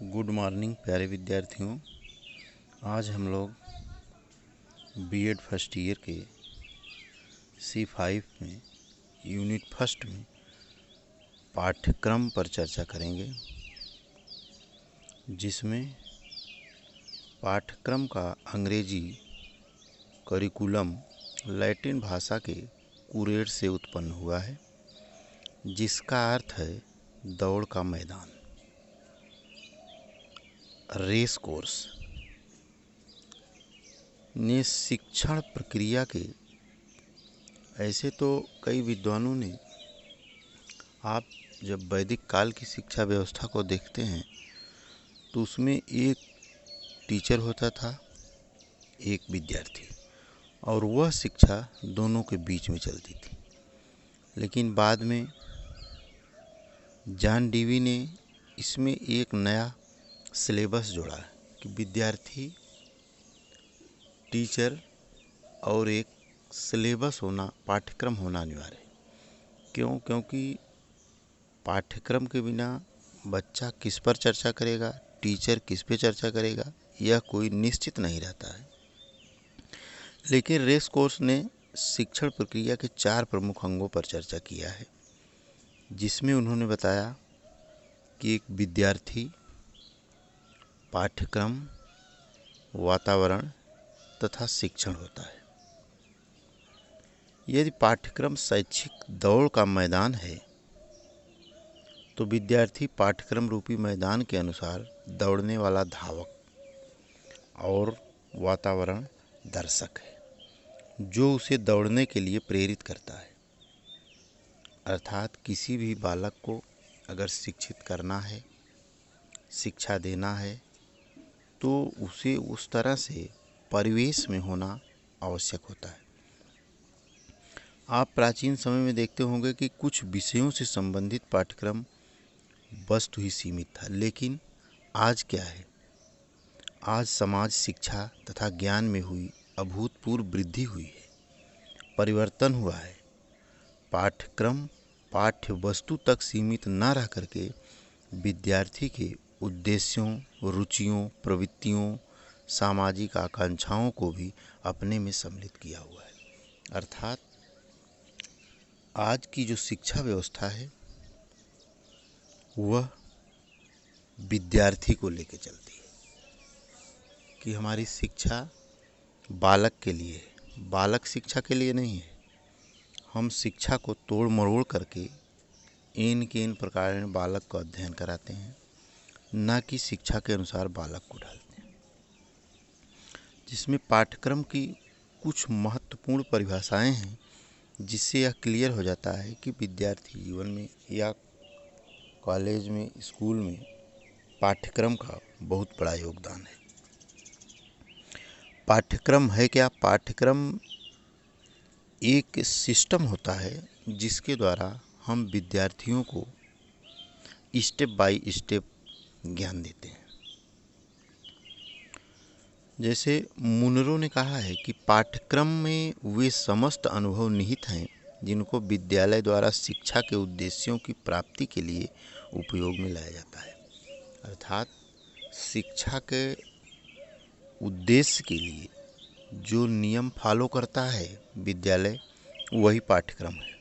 Good morning प्यारे विद्यार्थियों। आज हम लोग बीएड फर्स्ट ईयर के C5 में यूनिट फर्स्ट में पाठ्यक्रम पर चर्चा करेंगे, जिसमें पाठ्यक्रम का अंग्रेजी करिकुलम लैटिन भाषा के कुरेड से उत्पन्न हुआ है, जिसका अर्थ है दौड़ का मैदान, रेस कोर्स। ने शिक्षण प्रक्रिया के ऐसे तो कई विद्वानों ने, आप जब वैदिक काल की शिक्षा व्यवस्था को देखते हैं तो उसमें एक टीचर होता था, एक विद्यार्थी, और वह शिक्षा दोनों के बीच में चलती थी। लेकिन बाद में जॉन डेवी ने इसमें एक नया सिलेबस जोड़ा कि विद्यार्थी, टीचर और एक सिलेबस होना, पाठ्यक्रम होना अनिवार्य है। क्यों? क्योंकि पाठ्यक्रम के बिना बच्चा किस पर चर्चा करेगा, टीचर किस पे चर्चा करेगा, यह कोई निश्चित नहीं रहता है। लेकिन रेस कोर्स ने शिक्षण प्रक्रिया के 4 प्रमुख अंगों पर चर्चा किया है, जिसमें उन्होंने बताया कि एक विद्यार्थी, पाठ्यक्रम, वातावरण तथा शिक्षण होता है। यदि पाठ्यक्रम शैक्षिक दौड़ का मैदान है तो विद्यार्थी पाठ्यक्रम रूपी मैदान के अनुसार दौड़ने वाला धावक और वातावरण दर्शक है, जो उसे दौड़ने के लिए प्रेरित करता है। अर्थात किसी भी बालक को अगर शिक्षित करना है, शिक्षा देना है, तो उसे उस तरह से परिवेश में होना आवश्यक होता है। आप प्राचीन समय में देखते होंगे कि कुछ विषयों से संबंधित पाठ्यक्रम वस्तु ही सीमित था, लेकिन आज क्या है? आज समाज शिक्षा तथा ज्ञान में हुई अभूतपूर्व वृद्धि हुई है, परिवर्तन हुआ है। पाठ्यक्रम पाठ्य वस्तु तक सीमित न रह करके विद्यार्थी के उद्देश्यों, रुचियों, प्रवृत्तियों, सामाजिक आकांक्षाओं को भी अपने में सम्मिलित किया हुआ है। अर्थात आज की जो शिक्षा व्यवस्था है वह विद्यार्थी को लेकर चलती है कि हमारी शिक्षा बालक के लिए है, बालक शिक्षा के लिए नहीं है। हम शिक्षा को तोड़ मरोड़ करके इन के इन प्रकार बालक को अध्ययन कराते हैं, न कि शिक्षा के अनुसार बालक को ढालते हैं। जिसमें पाठ्यक्रम की कुछ महत्वपूर्ण परिभाषाएं हैं, जिससे यह क्लियर हो जाता है कि विद्यार्थी जीवन में या कॉलेज में, स्कूल में पाठ्यक्रम का बहुत बड़ा योगदान है। पाठ्यक्रम है क्या? पाठ्यक्रम एक सिस्टम होता है जिसके द्वारा हम विद्यार्थियों को स्टेप बाय स्टेप ज्ञान देते हैं। जैसे मुनरो ने कहा है कि पाठ्यक्रम में वे समस्त अनुभव निहित हैं जिनको विद्यालय द्वारा शिक्षा के उद्देश्यों की प्राप्ति के लिए उपयोग में लाया जाता है। अर्थात शिक्षा के उद्देश्य के लिए जो नियम फॉलो करता है विद्यालय, वही पाठ्यक्रम है।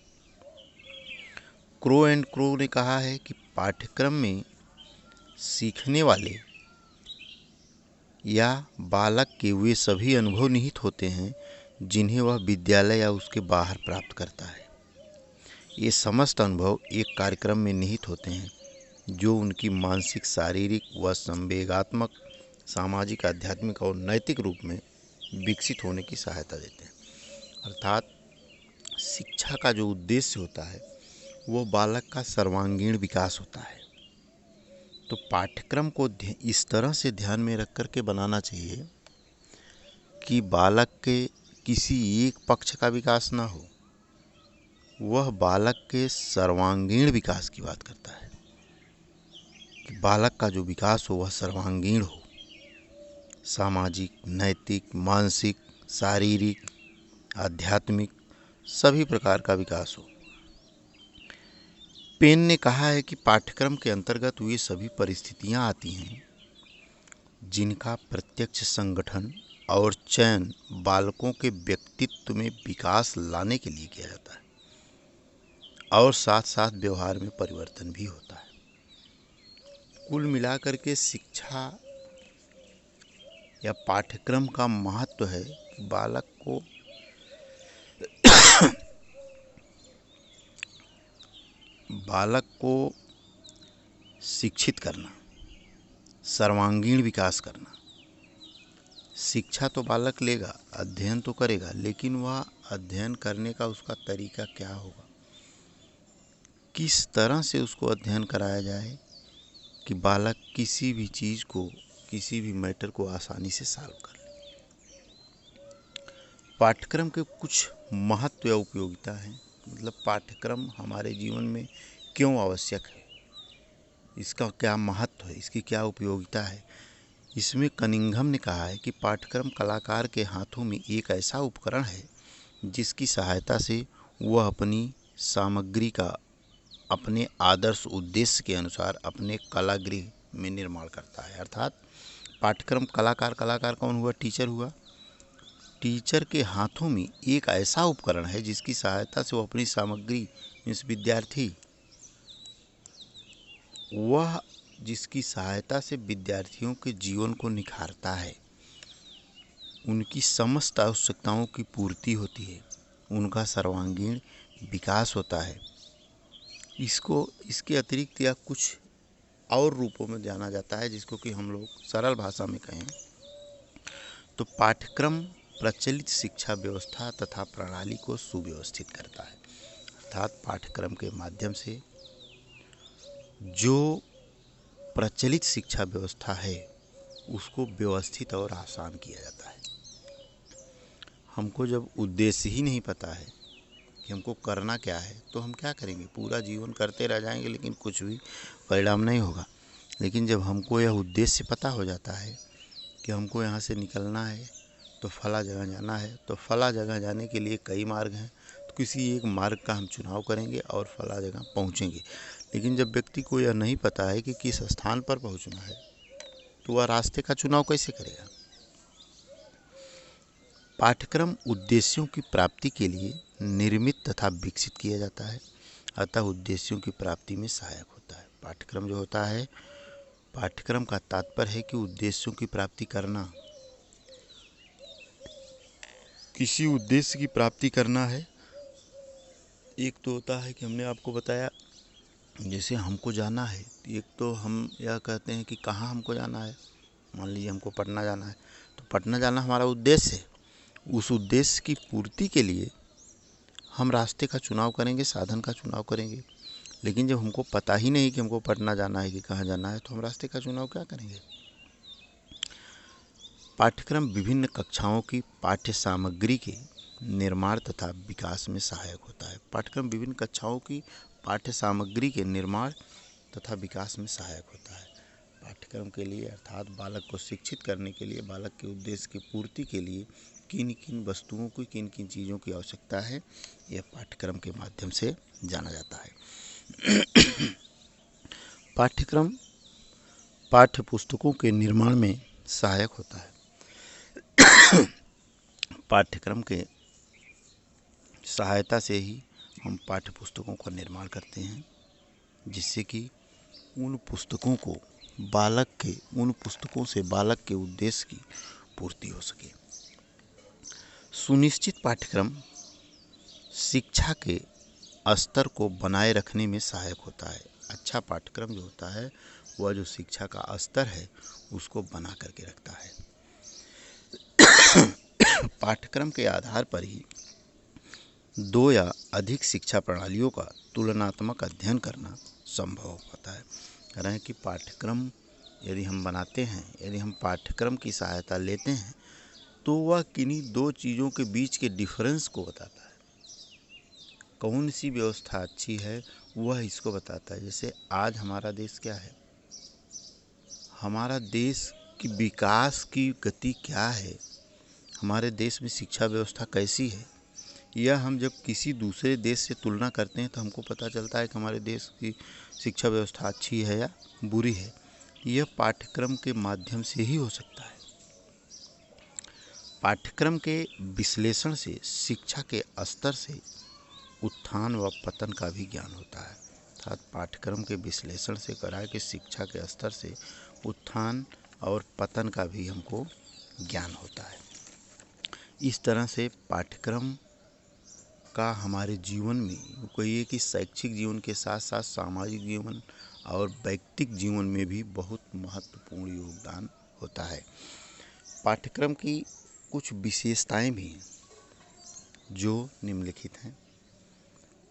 क्रो एंड क्रो ने कहा है कि पाठ्यक्रम में सीखने वाले या बालक के वे सभी अनुभव निहित होते हैं जिन्हें वह विद्यालय या उसके बाहर प्राप्त करता है। ये समस्त अनुभव एक कार्यक्रम में निहित होते हैं जो उनकी मानसिक, शारीरिक व संवेगात्मक, सामाजिक, आध्यात्मिक और नैतिक रूप में विकसित होने की सहायता देते हैं। अर्थात शिक्षा का जो उद्देश्य होता है वो बालक का सर्वांगीण विकास होता है। तो पाठ्यक्रम को इस तरह से ध्यान में रख कर के बनाना चाहिए कि बालक के किसी एक पक्ष का विकास ना हो, वह बालक के सर्वांगीण विकास की बात करता है कि बालक का जो विकास हो वह सर्वांगीण हो, सामाजिक, नैतिक, मानसिक, शारीरिक, आध्यात्मिक सभी प्रकार का विकास हो। पेन ने कहा है कि पाठ्यक्रम के अंतर्गत वे सभी परिस्थितियां आती हैं जिनका प्रत्यक्ष संगठन और चयन बालकों के व्यक्तित्व में विकास लाने के लिए किया जाता है और साथ साथ व्यवहार में परिवर्तन भी होता है। कुल मिलाकर के शिक्षा या पाठ्यक्रम का महत्व है कि बालक को शिक्षित करना, सर्वांगीण विकास करना। शिक्षा तो बालक लेगा, अध्ययन तो करेगा, लेकिन वह अध्ययन करने का उसका तरीका क्या होगा, किस तरह से उसको अध्ययन कराया जाए कि बालक किसी भी चीज़ को, किसी भी मैटर को आसानी से सॉल्व कर ले। पाठ्यक्रम के कुछ महत्व या उपयोगिता हैं, मतलब पाठ्यक्रम हमारे जीवन में क्यों आवश्यक है, इसका क्या महत्व है, इसकी क्या उपयोगिता है। इसमें कनिंघम ने कहा है कि पाठ्यक्रम कलाकार के हाथों में एक ऐसा उपकरण है जिसकी सहायता से वह अपनी सामग्री का अपने आदर्श उद्देश्य के अनुसार अपने कलागृह में निर्माण करता है। अर्थात पाठ्यक्रम कलाकार कौन हुआ? टीचर हुआ। टीचर के हाथों में एक ऐसा उपकरण है जिसकी सहायता से वो अपनी सामग्री, इस विद्यार्थी, वह जिसकी सहायता से विद्यार्थियों के जीवन को निखारता है, उनकी समस्त आवश्यकताओं की पूर्ति होती है, उनका सर्वांगीण विकास होता है। इसके अतिरिक्त या कुछ और रूपों में जाना जाता है, जिसको कि हम लोग सरल भाषा में कहें तो पाठ्यक्रम प्रचलित शिक्षा व्यवस्था तथा प्रणाली को सुव्यवस्थित करता है। अर्थात पाठ्यक्रम के माध्यम से जो प्रचलित शिक्षा व्यवस्था है उसको व्यवस्थित और आसान किया जाता है। हमको जब उद्देश्य ही नहीं पता है कि हमको करना क्या है तो हम क्या करेंगे? पूरा जीवन करते रह जाएंगे, लेकिन कुछ भी परिणाम नहीं होगा। लेकिन जब हमको यह उद्देश्य पता हो जाता है कि हमको यहाँ से निकलना है तो फला जगह जाना है, तो फला जगह जाने के लिए कई मार्ग हैं, तो किसी एक मार्ग का हम चुनाव करेंगे और फला जगह पहुँचेंगे। लेकिन जब व्यक्ति को यह नहीं पता है कि किस स्थान पर पहुँचना है तो वह रास्ते का चुनाव कैसे करेगा? पाठ्यक्रम उद्देश्यों की प्राप्ति के लिए निर्मित तथा विकसित किया जाता है, अतः उद्देश्यों की प्राप्ति में सहायक होता है। पाठ्यक्रम जो होता है, पाठ्यक्रम का तात्पर्य है कि उद्देश्यों की प्राप्ति करना, किसी उद्देश्य की प्राप्ति करना है। एक तो होता है कि हमने आपको बताया, जैसे हमको जाना है, एक तो हम यह कहते हैं कि कहाँ हमको जाना है। मान लीजिए हमको पटना जाना है, तो पटना जाना हमारा उद्देश्य है। उस उद्देश्य की पूर्ति के लिए हम रास्ते का चुनाव करेंगे, साधन का चुनाव करेंगे। लेकिन जब हमको पता ही नहीं कि हमको पटना जाना है कि कहाँ जाना है, तो हम रास्ते का चुनाव क्या करेंगे? पाठ्यक्रम विभिन्न कक्षाओं की पाठ्य सामग्री के निर्माण तथा विकास में सहायक होता है। पाठ्यक्रम विभिन्न कक्षाओं की पाठ्य सामग्री के निर्माण तथा विकास में सहायक होता है। पाठ्यक्रम के लिए अर्थात बालक को शिक्षित करने के लिए, बालक के उद्देश्य की पूर्ति के लिए किन किन वस्तुओं की, किन किन चीज़ों की आवश्यकता है, यह पाठ्यक्रम के माध्यम से जाना जाता है। पाठ्यक्रम पाठ्य पुस्तकों के निर्माण में सहायक होता है। पाठ्यक्रम के सहायता से ही हम पाठ्य पुस्तकों का निर्माण करते हैं, जिससे कि उन पुस्तकों से बालक के उद्देश्य की पूर्ति हो सके। सुनिश्चित पाठ्यक्रम शिक्षा के स्तर को बनाए रखने में सहायक होता है। अच्छा पाठ्यक्रम जो होता है वह जो शिक्षा का स्तर है उसको बना करके रखता है। पाठ्यक्रम के आधार पर ही दो या अधिक शिक्षा प्रणालियों का तुलनात्मक अध्ययन करना संभव होता है। कह रहे हैं कि पाठ्यक्रम यदि हम बनाते हैं, यदि हम पाठ्यक्रम की सहायता लेते हैं, तो वह किन्हीं दो चीज़ों के बीच के डिफरेंस को बताता है। कौन सी व्यवस्था अच्छी है वह इसको बताता है। जैसे आज हमारा देश क्या है, हमारा देश की विकास की गति क्या है, हमारे देश में शिक्षा व्यवस्था कैसी है, यह हम जब किसी दूसरे देश से तुलना करते हैं तो हमको पता चलता है कि हमारे देश की शिक्षा व्यवस्था अच्छी है या बुरी है। यह पाठ्यक्रम के माध्यम से ही हो सकता है। पाठ्यक्रम के विश्लेषण से शिक्षा के स्तर से उत्थान व पतन का भी ज्ञान होता है। अर्थात पाठ्यक्रम के विश्लेषण से करा के शिक्षा के स्तर से उत्थान और पतन का भी हमको ज्ञान होता है। इस तरह से पाठ्यक्रम का हमारे जीवन में कहिए कि शैक्षिक जीवन के साथ साथ सामाजिक जीवन और व्यक्तिक जीवन में भी बहुत महत्वपूर्ण योगदान होता है। पाठ्यक्रम की कुछ विशेषताएं भी हैं जो निम्नलिखित हैं।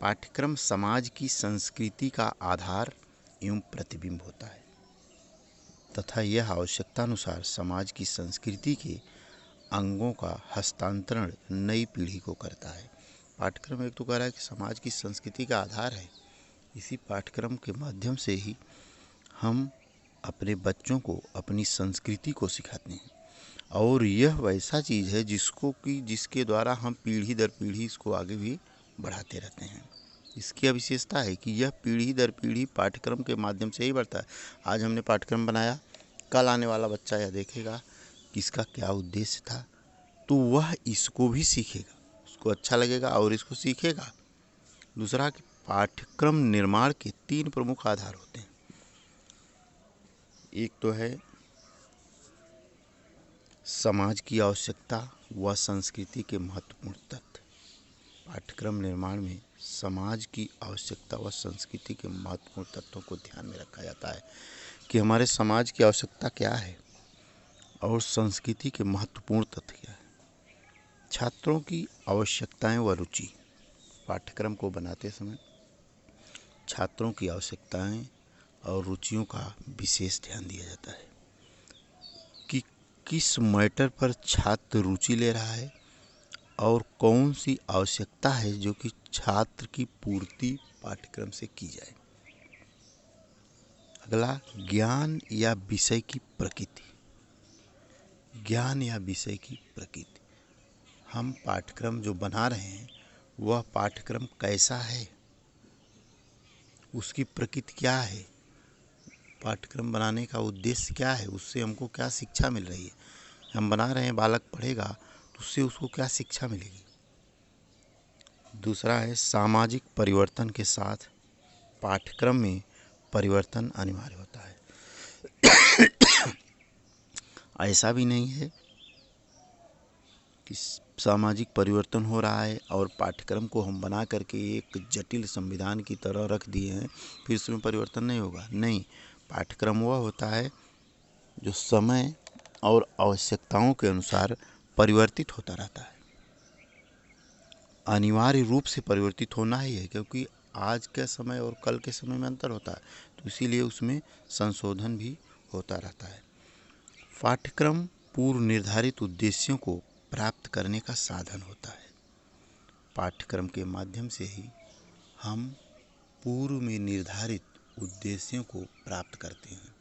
पाठ्यक्रम समाज की संस्कृति का आधार एवं प्रतिबिंब होता है तथा यह आवश्यकतानुसार समाज की संस्कृति के अंगों का हस्तांतरण नई पीढ़ी को करता है। पाठ्यक्रम एक तो कह रहा है कि समाज की संस्कृति का आधार है। इसी पाठ्यक्रम के माध्यम से ही हम अपने बच्चों को अपनी संस्कृति को सिखाते हैं और यह वैसा चीज़ है जिसके द्वारा हम पीढ़ी दर पीढ़ी इसको आगे भी बढ़ाते रहते हैं। इसकी विशेषता है कि यह पीढ़ी दर पीढ़ी पाठ्यक्रम के माध्यम से ही बढ़ता है। आज हमने पाठ्यक्रम बनाया, कल आने वाला बच्चा यह देखेगा कि इसका क्या उद्देश्य था, तो वह इसको भी सीखेगा, उसको अच्छा लगेगा और इसको सीखेगा। दूसरा कि पाठ्यक्रम निर्माण के 3 प्रमुख आधार होते हैं। एक तो है समाज की आवश्यकता व संस्कृति के महत्वपूर्ण तत्व। पाठ्यक्रम निर्माण में समाज की आवश्यकता व संस्कृति के महत्वपूर्ण तत्वों को ध्यान में रखा जाता है कि हमारे समाज की आवश्यकता क्या है और संस्कृति के महत्वपूर्ण तत्व क्या है। छात्रों की आवश्यकताएं व रुचि। पाठ्यक्रम को बनाते समय छात्रों की आवश्यकताएं और रुचियों का विशेष ध्यान दिया जाता है कि किस मैटर पर छात्र रुचि ले रहा है और कौन सी आवश्यकता है जो कि छात्र की पूर्ति पाठ्यक्रम से की जाए। अगला, ज्ञान या विषय की प्रकृति। ज्ञान या विषय की प्रकृति, हम पाठ्यक्रम जो बना रहे हैं वह पाठ्यक्रम कैसा है, उसकी प्रकृति क्या है, पाठ्यक्रम बनाने का उद्देश्य क्या है, उससे हमको क्या शिक्षा मिल रही है। हम बना रहे हैं, बालक पढ़ेगा तो उससे उसको क्या शिक्षा मिलेगी। दूसरा है सामाजिक परिवर्तन के साथ पाठ्यक्रम में परिवर्तन अनिवार्य होता है। ऐसा भी नहीं है कि सामाजिक परिवर्तन हो रहा है और पाठ्यक्रम को हम बना करके एक जटिल संविधान की तरह रख दिए हैं, फिर उसमें परिवर्तन नहीं होगा। नहीं, पाठ्यक्रम वह होता है जो समय और आवश्यकताओं के अनुसार परिवर्तित होता रहता है। अनिवार्य रूप से परिवर्तित होना ही है, क्योंकि आज के समय और कल के समय में अंतर होता है, तो इसीलिए उसमें संशोधन भी होता रहता है। पाठ्यक्रम पूर्व निर्धारित उद्देश्यों को प्राप्त करने का साधन होता है। पाठ्यक्रम के माध्यम से ही हम पूर्व में निर्धारित उद्देश्यों को प्राप्त करते हैं।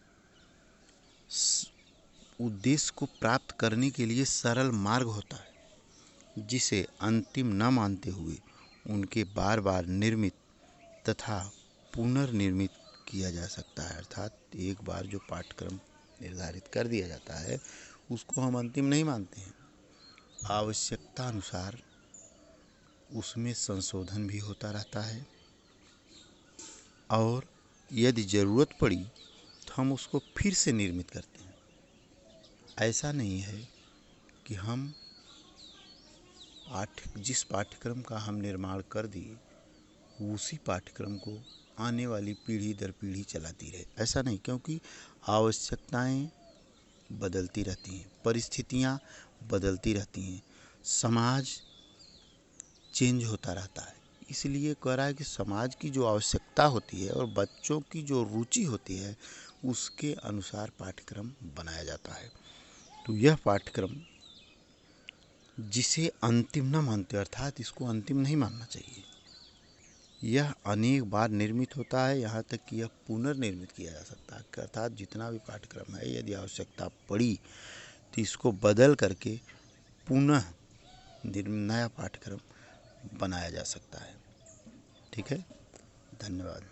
उद्देश्य को प्राप्त करने के लिए सरल मार्ग होता है, जिसे अंतिम न मानते हुए उनके बार बार निर्मित तथा पुनर्निर्मित किया जा सकता है। अर्थात एक बार जो पाठ्यक्रम निर्धारित कर दिया जाता है उसको हम अंतिम नहीं मानते हैं, आवश्यकता अनुसार उसमें संशोधन भी होता रहता है और यदि ज़रूरत पड़ी तो हम उसको फिर से निर्मित करते हैं। ऐसा नहीं है कि हम जिस पाठ्यक्रम का हम निर्माण कर दिए उसी पाठ्यक्रम को आने वाली पीढ़ी दर पीढ़ी चलाती रहे, ऐसा नहीं, क्योंकि आवश्यकताएं बदलती रहती हैं, परिस्थितियां बदलती रहती हैं, समाज चेंज होता रहता है। इसलिए कह रहा है कि समाज की जो आवश्यकता होती है और बच्चों की जो रुचि होती है उसके अनुसार पाठ्यक्रम बनाया जाता है। तो यह पाठ्यक्रम जिसे अंतिम न मानते, अर्थात इसको अंतिम नहीं मानना चाहिए, यह अनेक बार निर्मित होता है, यहाँ तक कि यह पुनर्निर्मित किया जा सकता है। अर्थात जितना भी पाठ्यक्रम है यदि आवश्यकता पड़ी तो इसको बदल करके पुनः नया पाठ्यक्रम बनाया जा सकता है। ठीक है, धन्यवाद।